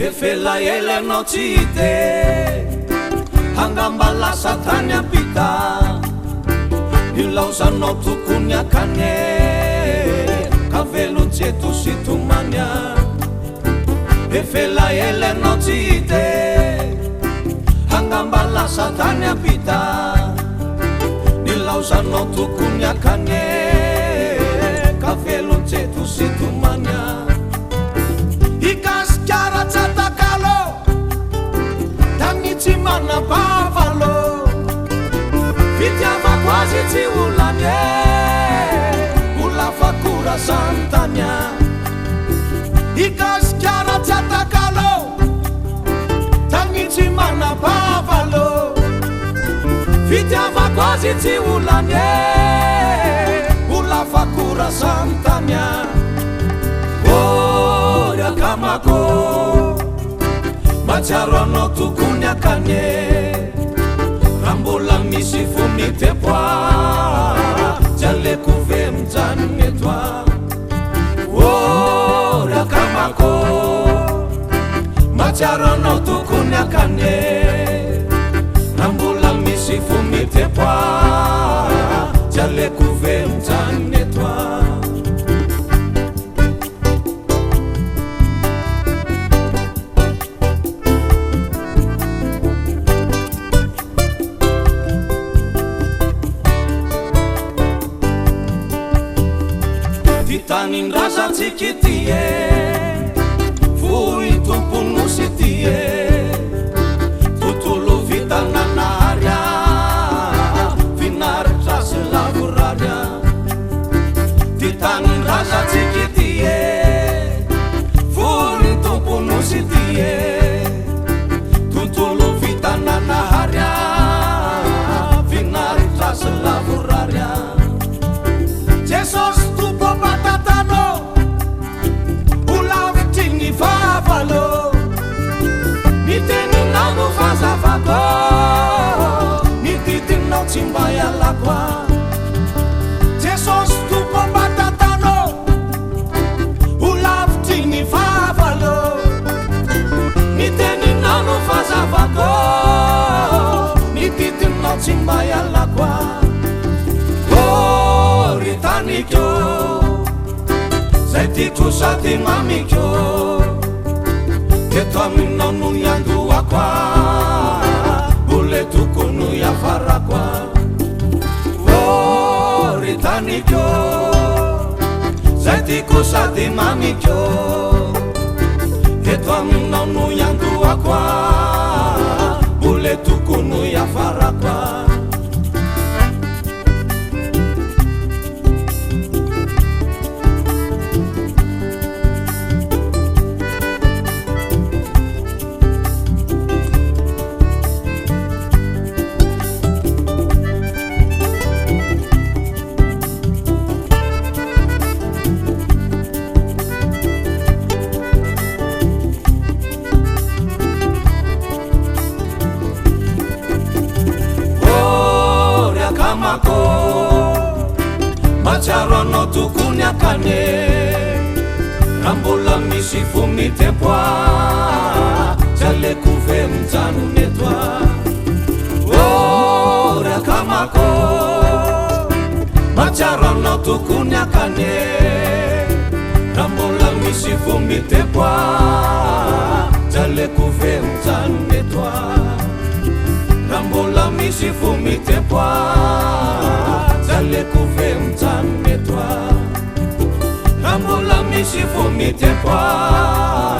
Efela ele nocite Hangambala satanya pita Nilausano tukunya kane Kavelu cetu situmanya Efela ele nocite Hangambala satanya pita Nilausano tukunya kane Kavelu cetu situmanya Ikas cara cata kalo Tangici mana pavalo Vitiava quasi ci ulane Ula fakura santanya Ikas cara cata kalo Tangici mana pavalo Vitiava quasi ci ulane Ula fakura santanya Kamako Macharono tukunya kanye Rambola misi fumite pwa Jale kuve mjane twa Ora kamako Macharono tukunya kanye Rambola misi fumite pwa Jale kuve mjane twa Tanin rasa cikitie Fui tumpun musitie Tutulu vitana naria Vinar rasa lavuraria Titanin rasa cikitie Fui tumpun musitie Tutulu vitana naria Vinar rasa lavuraria Jesus Favalo Ni teni nanu faza vago Ni titi no chimbaya lakwa Jesus tu bomba tatano Ulaf tini favalo Ni teni nanu faza vago Ni titi no chimbaya lakwa Oh ritanikyo Seti kusati mamikyo Ketami nonu yandu wakwa Bule tukunu ya farakwa Ritani kyo Zeti kusati mami kyo Ketami nonu yandu wakwa Bule tukunu ya farakwa Macharono tukunya kane Rambola misi fumite pwa Jale kuve mjanu netwa Ora kamako Macharono tukunya kane Rambola misi fumite pwa Jale kuve mjanu netwa Rambola misi fumite pwa Jale kuve mjanu netwa Rambola misi fumite pwa